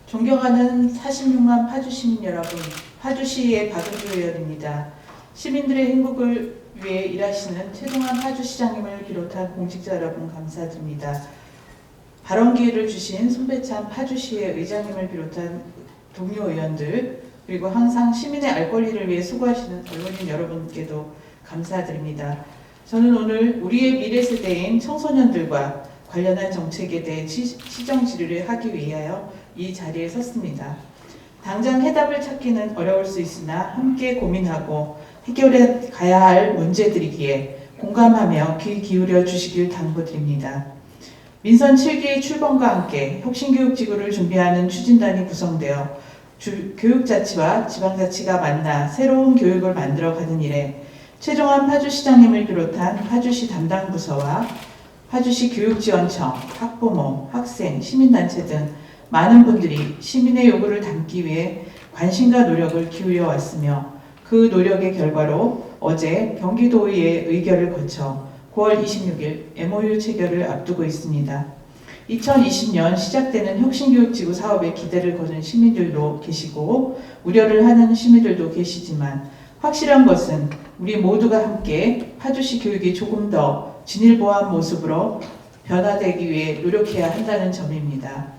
존경하는 46만 파주 시민 여러분, 파주시의 박은주 의원입니다. 시민들의 행복을 위해 일하시는 최동환 파주시장님을 비롯한 공직자 여러분 감사드립니다. 발언 기회를 주신 손배찬 파주시의 의장님을 비롯한 동료 의원들, 그리고 항상 시민의 알 권리를 위해 수고하시는 언론인 여러분께도 감사드립니다. 저는 오늘 우리의 미래 세대인 청소년들과 관련한 정책에 대해 시정 질의를 하기 위하여 이 자리에 섰습니다. 당장 해답을 찾기는 어려울 수 있으나 함께 고민하고 해결해 가야 할 문제들이기에 공감하며 귀 기울여 주시길 당부드립니다. 민선 7기 출범과 함께 혁신교육지구를 준비하는 추진단이 구성되어 교육자치와 지방자치가 만나 새로운 교육을 만들어가는 일에 최종환 파주시장님을 비롯한 파주시 담당 부서와 파주시 교육지원청, 학부모, 학생, 시민단체 등 많은 분들이 시민의 요구를 담기 위해 관심과 노력을 기울여 왔으며 그 노력의 결과로 어제 경기도의회 의결을 거쳐 9월 26일 MOU 체결을 앞두고 있습니다. 2020년 시작되는 혁신교육지구 사업에 기대를 거는 시민들도 계시고 우려를 하는 시민들도 계시지만 확실한 것은 우리 모두가 함께 파주시 교육이 조금 더 진일보한 모습으로 변화되기 위해 노력해야 한다는 점입니다.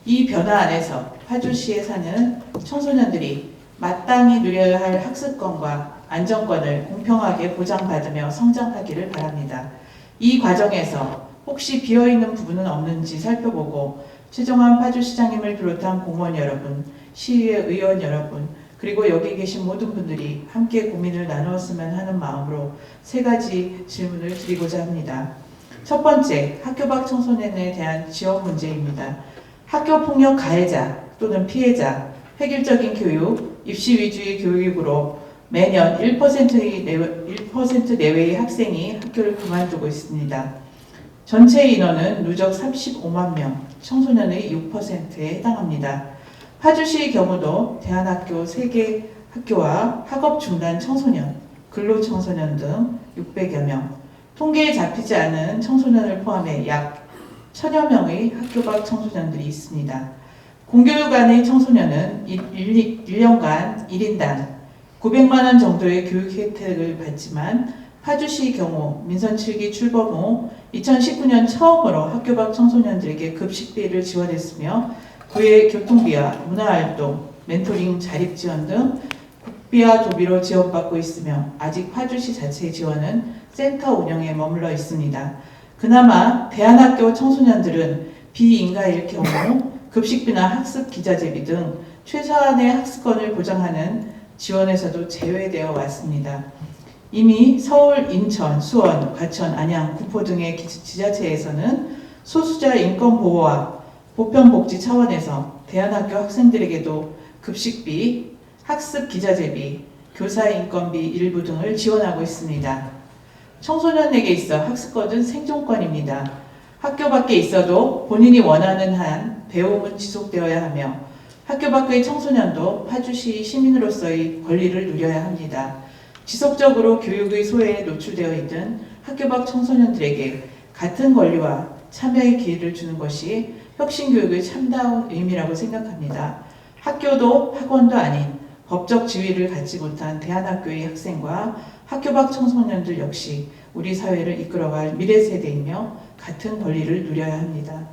이 변화 안에서 파주시에 사는 청소년들이 마땅히 누려야 할 학습권과 안정권을 공평하게 보장받으며 성장하기를 바랍니다. 이 과정에서 혹시 비어있는 부분은 없는지 살펴보고 최종환 파주시장님을 비롯한 공무원 여러분, 시의회 의원 여러분, 그리고 여기 계신 모든 분들이 함께 고민을 나누었으면 하는 마음으로 세 가지 질문을 드리고자 합니다. 첫 번째, 학교 밖 청소년에 대한 지원 문제입니다. 학교폭력 가해자 또는 피해자, 획일적인 교육, 입시 위주의 교육으로 매년 1% 내외의 학생이 학교를 그만두고 있습니다. 전체 인원은 누적 35만 명, 청소년의 6%에 해당합니다. 파주시의 경우도 대안학교 3개 학교와 학업 중단 청소년, 근로청소년 등 600여 명, 통계에 잡히지 않은 청소년을 포함해 약 1000여 명의 학교 밖 청소년들이 있습니다. 공교육 안의 청소년은 1년간 1인당 900만 원 정도의 교육 혜택을 받지만 파주시 경우 민선 7기 출범 후 2019년 처음으로 학교 밖 청소년들에게 급식비를 지원했으며 그외 교통비와 문화활동, 멘토링, 자립지원 등 국비와 도비로 지원받고 있으며 아직 파주시 자체의 지원은 센터 운영에 머물러 있습니다. 그나마 대안학교 청소년들은 비인가일 경우 급식비나 학습 기자재비 등 최소한의 학습권을 보장하는 지원에서도 제외되어 왔습니다. 이미 서울, 인천, 수원, 과천, 안양, 구포 등의 지자체에서는 소수자 인권 보호와 보편복지 차원에서 대안학교 학생들에게도 급식비, 학습 기자재비, 교사 인건비 일부 등을 지원하고 있습니다. 청소년에게 있어 학습권은 생존권입니다. 학교 밖에 있어도 본인이 원하는 한 배움은 지속되어야 하며 학교 밖의 청소년도 파주시 시민으로서의 권리를 누려야 합니다. 지속적으로 교육의 소외에 노출되어 있는 학교 밖 청소년들에게 같은 권리와 참여의 기회를 주는 것이 혁신교육의 참다운 의미라고 생각합니다. 학교도 학원도 아닌 법적 지위를 갖지 못한 대안학교의 학생과 학교 밖 청소년들 역시 우리 사회를 이끌어갈 미래 세대이며 같은 권리를 누려야 합니다.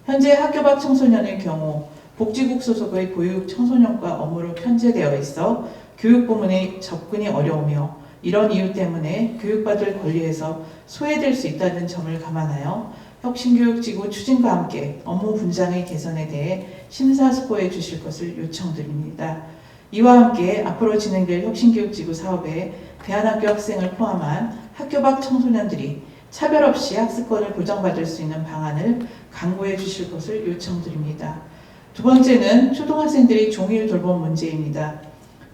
현재 학교 밖 청소년의 경우 복지국 소속의 보육 청소년과 업무로 편제되어 있어 교육부문의 접근이 어려우며 이런 이유 때문에 교육받을 권리에서 소외될 수 있다는 점을 감안하여 혁신교육지구 추진과 함께 업무 분장의 개선에 대해 심사숙고해 주실 것을 요청드립니다. 이와 함께 앞으로 진행될 혁신교육지구 사업에 대안학교 학생을 포함한 학교 밖 청소년들이 차별 없이 학습권을 보장받을 수 있는 방안을 강구해 주실 것을 요청드립니다. 두 번째는 초등학생들의 종일 돌봄 문제입니다.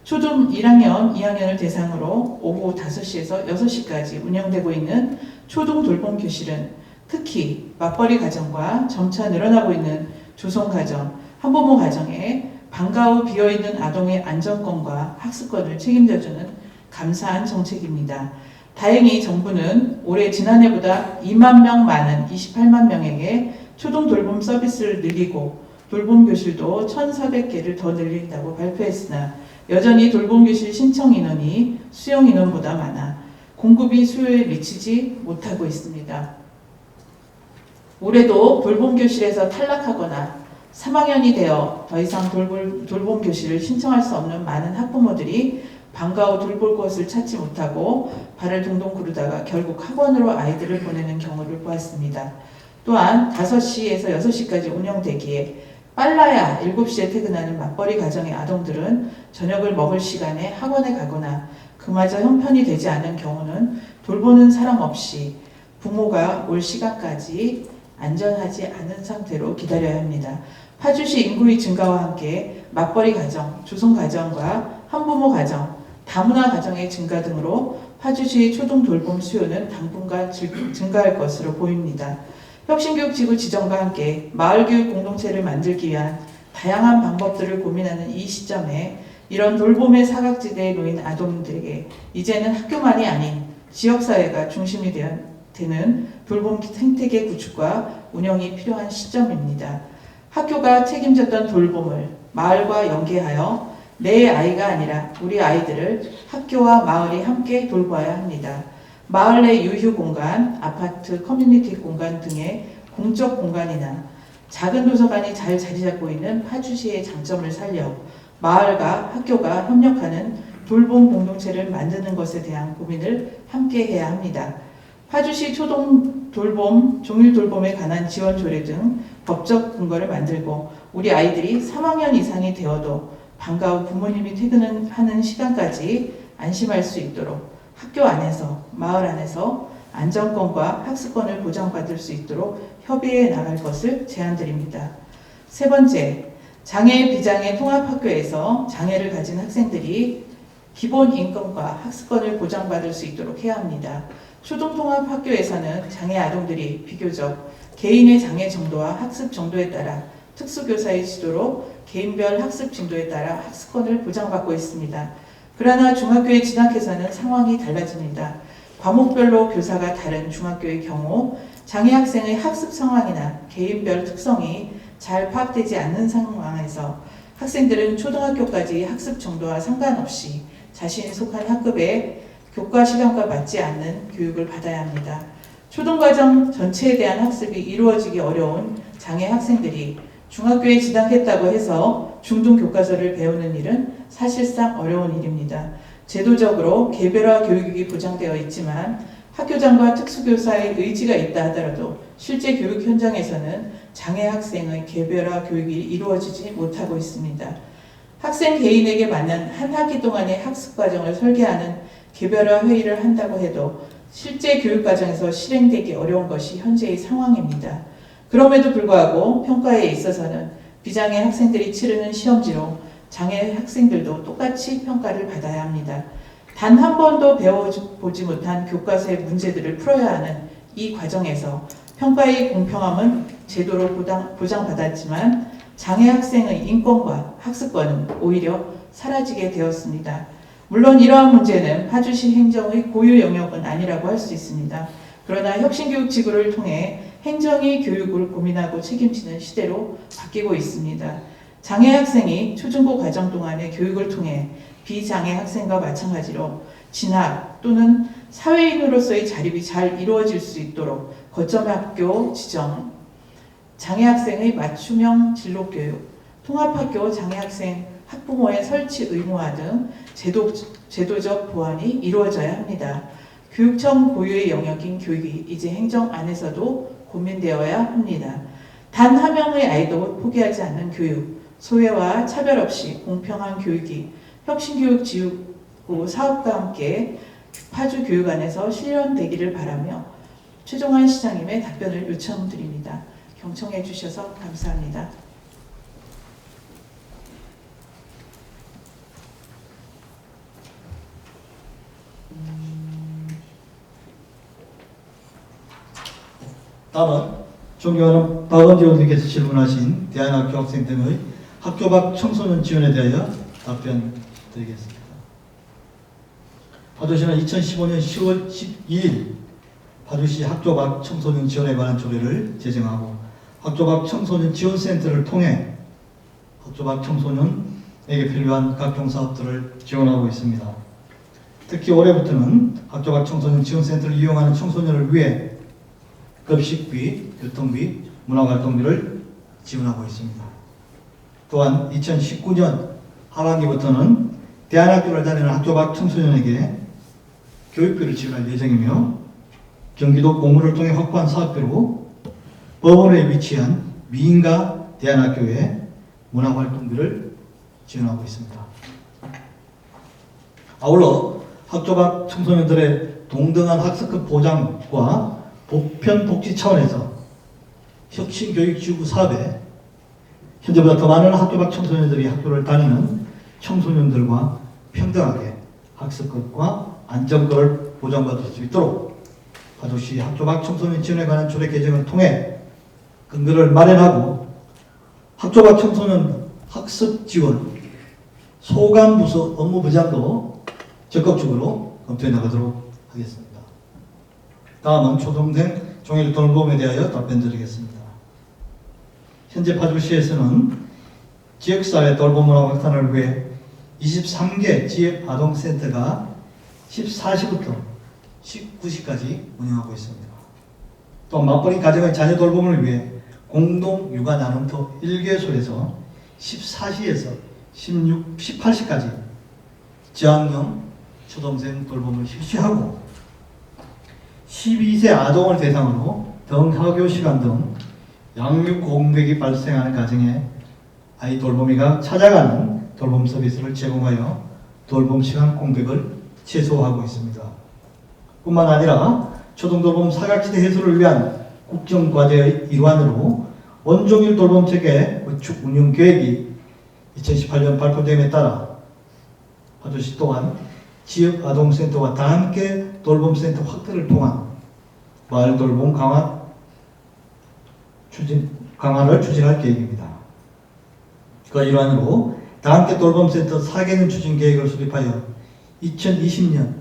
초등 1학년, 2학년을 대상으로 오후 5시에서 6시까지 운영되고 있는 초등 돌봄 교실은 특히 맞벌이 가정과 점차 늘어나고 있는 조성 가정, 한부모 가정에 방과 후 비어있는 아동의 안전권과 학습권을 책임져주는 감사한 정책입니다. 다행히 정부는 올해 지난해보다 2만 명 많은 28만 명에게 초등 돌봄 서비스를 늘리고 돌봄교실도 1,400개를 더 늘린다고 발표했으나 여전히 돌봄교실 신청 인원이 수용 인원보다 많아 공급이 수요에 미치지 못하고 있습니다. 올해도 돌봄교실에서 탈락하거나 3학년이 되어 더 이상 돌봄교실을 신청할 수 없는 많은 학부모들이 방과 후 돌볼 곳을 찾지 못하고 발을 동동 구르다가 결국 학원으로 아이들을 보내는 경우를 보았습니다. 또한 5시에서 6시까지 운영되기에 빨라야 7시에 퇴근하는 맞벌이 가정의 아동들은 저녁을 먹을 시간에 학원에 가거나 그마저 형편이 되지 않은 경우는 돌보는 사람 없이 부모가 올 시간까지 안전하지 않은 상태로 기다려야 합니다. 파주시 인구의 증가와 함께 맞벌이 가정, 조성 가정과 한부모 가정, 다문화 가정의 증가 등으로 파주시의 초등 돌봄 수요는 당분간 증가할 것으로 보입니다. 혁신교육지구 지정과 함께 마을교육 공동체를 만들기 위한 다양한 방법들을 고민하는 이 시점에 이런 돌봄의 사각지대에 놓인 아동들에게 이제는 학교만이 아닌 지역사회가 중심이 되는 돌봄 생태계 구축과 운영이 필요한 시점입니다. 학교가 책임졌던 돌봄을 마을과 연계하여 내 아이가 아니라 우리 아이들을 학교와 마을이 함께 돌봐야 합니다. 마을 내 유휴 공간, 아파트, 커뮤니티 공간 등의 공적 공간이나 작은 도서관이 잘 자리 잡고 있는 파주시의 장점을 살려 마을과 학교가 협력하는 돌봄 공동체를 만드는 것에 대한 고민을 함께 해야 합니다. 파주시 초등 돌봄, 종일 돌봄에 관한 지원 조례 등 법적 근거를 만들고 우리 아이들이 3학년 이상이 되어도 방과 후 부모님이 퇴근하는 시간까지 안심할 수 있도록 학교 안에서, 마을 안에서 안전권과 학습권을 보장받을 수 있도록 협의해 나갈 것을 제안드립니다. 세 번째, 장애, 비장애 통합학교에서 장애를 가진 학생들이 기본 인권과 학습권을 보장받을 수 있도록 해야 합니다. 초등통합학교에서는 장애 아동들이 비교적 개인의 장애 정도와 학습 정도에 따라 특수교사의 지도로 개인별 학습 진도에 따라 학습권을 보장받고 있습니다. 그러나 중학교에 진학해서는 상황이 달라집니다. 과목별로 교사가 다른 중학교의 경우 장애 학생의 학습 상황이나 개인별 특성이 잘 파악되지 않는 상황에서 학생들은 초등학교까지 학습 정도와 상관없이 자신이 속한 학급의 교과 시간과 맞지 않는 교육을 받아야 합니다. 초등과정 전체에 대한 학습이 이루어지기 어려운 장애 학생들이 중학교에 진학했다고 해서 중등 교과서를 배우는 일은 사실상 어려운 일입니다. 제도적으로 개별화 교육이 보장되어 있지만 학교장과 특수교사의 의지가 있다 하더라도 실제 교육 현장에서는 장애 학생의 개별화 교육이 이루어지지 못하고 있습니다. 학생 개인에게 맞는 한 학기 동안의 학습 과정을 설계하는 개별화 회의를 한다고 해도 실제 교육 과정에서 실행되기 어려운 것이 현재의 상황입니다. 그럼에도 불구하고 평가에 있어서는 비장애 학생들이 치르는 시험지로 장애 학생들도 똑같이 평가를 받아야 합니다. 단 한 번도 배워보지 못한 교과서의 문제들을 풀어야 하는 이 과정에서 평가의 공평함은 제도로 보장받았지만 장애 학생의 인권과 학습권은 오히려 사라지게 되었습니다. 물론 이러한 문제는 파주시 행정의 고유 영역은 아니라고 할 수 있습니다. 그러나 혁신교육지구를 통해 행정이 교육을 고민하고 책임지는 시대로 바뀌고 있습니다. 장애 학생이 초중고 과정 동안의 교육을 통해 비장애 학생과 마찬가지로 진학 또는 사회인으로서의 자립이 잘 이루어질 수 있도록 거점 학교 지정, 장애 학생의 맞춤형 진로 교육, 통합학교 장애 학생 학부모의 설치 의무화 등 제도적 보완이 이루어져야 합니다. 교육청 고유의 영역인 교육이 이제 행정 안에서도 고민되어야 합니다. 단 한 명의 아이도 포기하지 않는 교육, 소외와 차별 없이 공평한 교육이 혁신교육지구 사업과 함께 파주 교육안에서 실현되기를 바라며 최종환 시장님의 답변을 요청드립니다. 경청해 주셔서 감사합니다. 다음은 존경하는 박원지 의원님께서 질문하신 대안학교 학생 등의 학교 밖 청소년 지원에 대하여 답변 드리겠습니다. 파주시는 2015년 10월 12일 파주시 학교 밖 청소년 지원에 관한 조례를 제정하고 학교 밖 청소년 지원센터를 통해 학교 밖 청소년에게 필요한 각종 사업들을 지원하고 있습니다. 특히 올해부터는 학교 밖 청소년 지원센터를 이용하는 청소년을 위해 급식비, 교통비, 문화활동비를 지원하고 있습니다. 또한 2019년 하반기부터는 대안학교를 다니는 학교 밖 청소년에게 교육비를 지원할 예정이며 경기도 공무를 통해 확보한 사업비로 법원에 위치한 미인가 대안학교에 문화활동비를 지원하고 있습니다. 아울러 학교 밖 청소년들의 동등한 학습급 보장과 보편 복지 차원에서 혁신교육지구 사업에 현재보다 더 많은 학교 밖 청소년들이 학교를 다니는 청소년들과 평등하게 학습급과 안정권을 보장받을 수 있도록 파주시 학교 밖 청소년 지원에 관한 조례 개정을 통해 근거를 마련하고 학교 밖 청소년 학습 지원, 소관부서 업무 부장도 적극적으로 검토해 나가도록 하겠습니다. 다음은 초등생 종일 돌봄에 대하여 답변드리겠습니다. 현재 파주시에서는 지역사회 돌봄문화 확산을 위해 23개 지역아동센터가 14시부터 19시까지 운영하고 있습니다. 또 맞벌이 가정의 자녀 돌봄을 위해 공동 육아 나눔터 1개소에서 14시에서 18시까지 저학년 초등생 돌봄을 실시하고 12세 아동을 대상으로 등하교 시간 등 양육 공백이 발생하는 가정에 아이 돌보미가 찾아가는 돌봄 서비스를 제공하여 돌봄 시간 공백을 최소화하고 있습니다. 뿐만 아니라 초등돌봄 사각지대 해소를 위한 국정과제의 일환으로 원종일 돌봄체계 구축 운영 계획이 2018년 발표됨에 따라 파주시 또한 지역 아동센터와 다함께 돌봄센터 확대를 통한 마을 돌봄 강화를 추진할 계획입니다. 그 일환으로 다함께 돌봄센터 4개년 추진 계획을 수립하여 2020년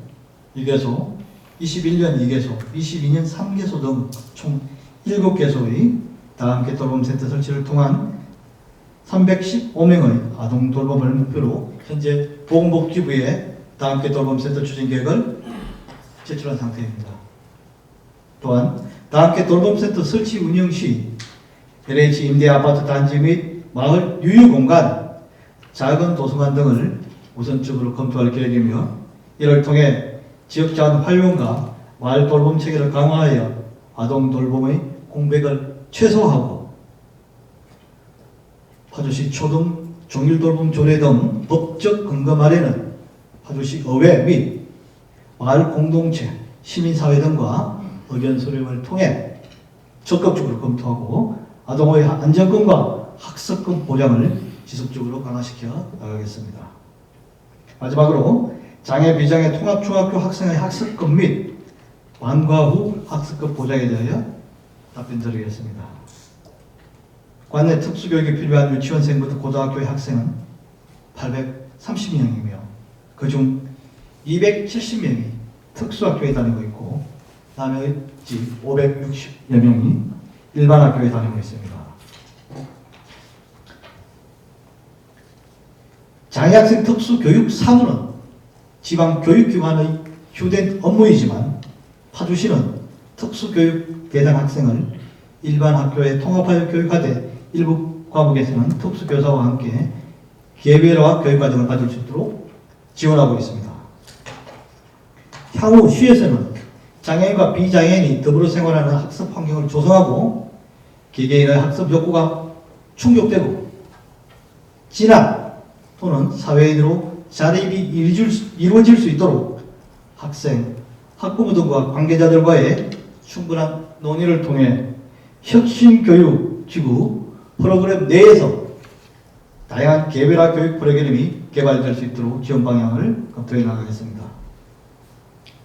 1개소, 21년 2개소, 22년 3개소 등 총 7개소의 다함께 돌봄센터 설치를 통한 315명의 아동 돌봄을 목표로 현재 보건복지부에 다함께 돌봄센터 추진 계획을 제출한 상태입니다. 또한 다함께 돌봄센터 설치 운영 시 LH 임대 아파트 단지 및 마을 유휴공간, 작은 도서관 등을 우선적으로 검토할 계획이며 이를 통해 지역자원 활용과 마을 돌봄 체계를 강화하여 아동 돌봄의 공백을 최소화하고 파주시 초등 종일 돌봄 조례 등 법적 근거 마련은 파주시 의회 및 마을 공동체, 시민사회 등과 의견 수렴을 통해 적극적으로 검토하고 아동의 안전권과 학습권 보장을 지속적으로 강화시켜 나가겠습니다. 마지막으로 장애 비장애 통합중학교 학생의 학습권 및 완과 후 학습권 보장에 대하여 답변드리겠습니다. 관내 특수교육이 필요한 유치원생부터 고등학교의 학생은 830명이며 그중 270명이 특수학교에 다니고 있고 나머지 560여 명이 일반 학교에 다니고 있습니다. 장애학생 특수교육 사무는 지방교육기관의 주된 업무이지만 파주시는 특수교육 대상 학생을 일반 학교에 통합하여 교육하되 일부 과목에서는 특수교사와 함께 개별화 교육과정을 받을 수 있도록 지원하고 있습니다. 향후 시에서는 장애인과 비장애인이 더불어 생활하는 학습 환경을 조성하고 개개인의 학습 욕구가 충족되고 진학 또는 사회인으로 자립이 이루어질 수 있도록 학생, 학부모 등과 관계자들과의 충분한 논의를 통해 혁신교육지구 프로그램 내에서 다양한 개별화 교육 프로그램이 개발될 수 있도록 지원 방향을 검토해 나가겠습니다.